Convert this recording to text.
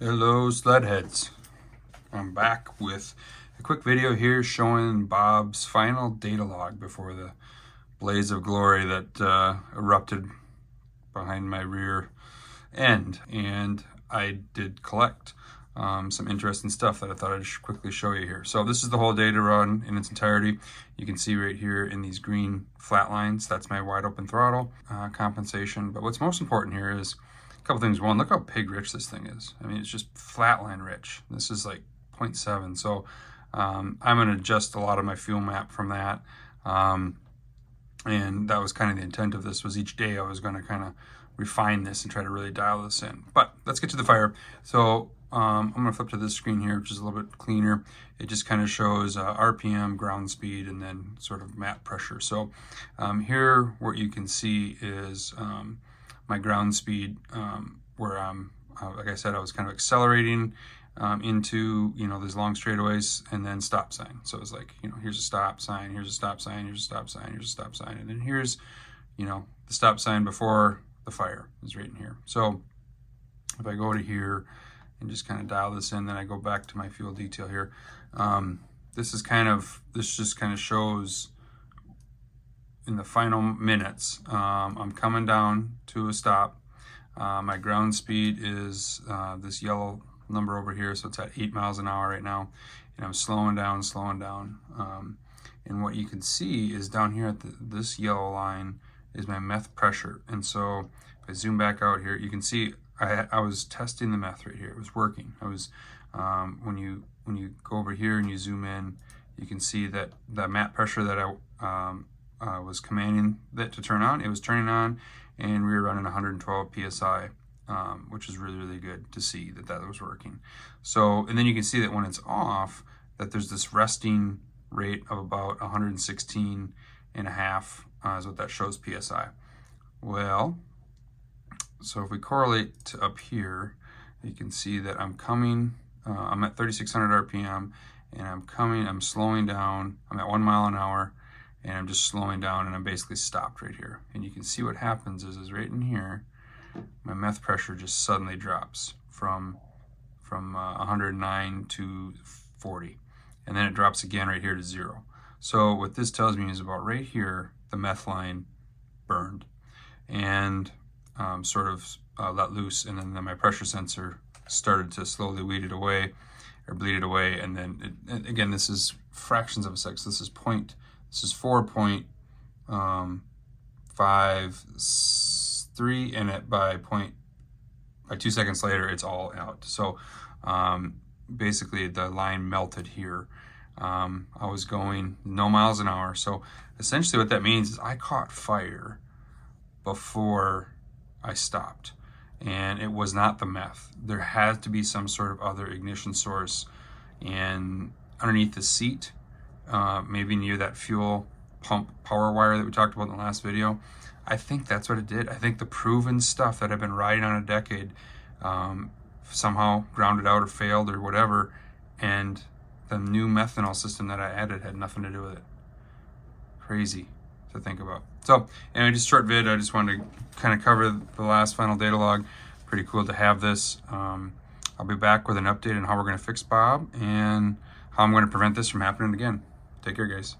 Hello Sledheads. I'm back with a quick video here showing Bob's final data log before the blaze of glory that erupted behind my rear end. And I did collect some interesting stuff that I thought I'd quickly show you here. So this is the whole data run in its entirety. You can see right here in these green flat lines, that's my wide open throttle compensation. But what's most important here is a couple things. One, look how pig rich this thing is. I mean, it's just flatline rich. This is like 0.7. So I'm going to adjust a lot of my fuel map from that. And that was kind of the intent of this, was each day I was going to kind of refine this and try to really dial this in. But let's get to the fire. So I'm going to flip to this screen here, which is a little bit cleaner. It just kind of shows RPM, ground speed, and then sort of map pressure. So here what you can see is my ground speed, where I'm, like I said, I was kind of accelerating into, these long straightaways and then stop sign. So it's like, here's a stop sign, here's a stop sign, here's a stop sign, here's a stop sign. And then here's, the stop sign before the fire is right in here. So if I go to here and just kind of dial this in, then I go back to my fuel detail here. This just kind of shows in the final minutes, I'm coming down to a stop. My ground speed is this yellow number over here, so it's at 8 miles an hour right now, and I'm slowing down. And what you can see is down here at this yellow line is my meth pressure. And so if I zoom back out here, you can see I was testing the meth right here. It was working. I was when you go over here and you zoom in, you can see that the map pressure that I was commanding that to turn on, it was turning on, and we were running 112 psi, which is really good to see that was working. So, and then you can see that when it's off, that there's this resting rate of about 116 and a half is what that shows psi. Well, so if we correlate to up here, you can see that I'm coming, I'm at 3,600 RPM, and I'm slowing down, I'm at 1 mile an hour, and I'm just slowing down, and I'm basically stopped right here. And you can see what happens is right in here, my meth pressure just suddenly drops from 109 to 40. And then it drops again right here to 0. So what this tells me is about right here, the meth line burned and sort of let loose, and then my pressure sensor started to slowly bleed it away, and then again, this is fractions of a second. So this is 4.53, and by 2 seconds later, it's all out. So basically, the line melted here. I was going no miles an hour. So essentially, what that means is I caught fire before I stopped, and it was not the meth. There had to be some sort of other ignition source, and underneath the seat, maybe near that fuel pump power wire that we talked about in the last video. I think that's what it did. I think the proven stuff that I've been riding on a decade somehow grounded out or failed or whatever, and the new methanol system that I added had nothing to do with it. Crazy to think about. So anyway, just short vid. I just wanted to kind of cover the last final data log. Pretty cool to have this. I'll be back with an update on how we're going to fix Bob and how I'm going to prevent this from happening again. Take care, guys.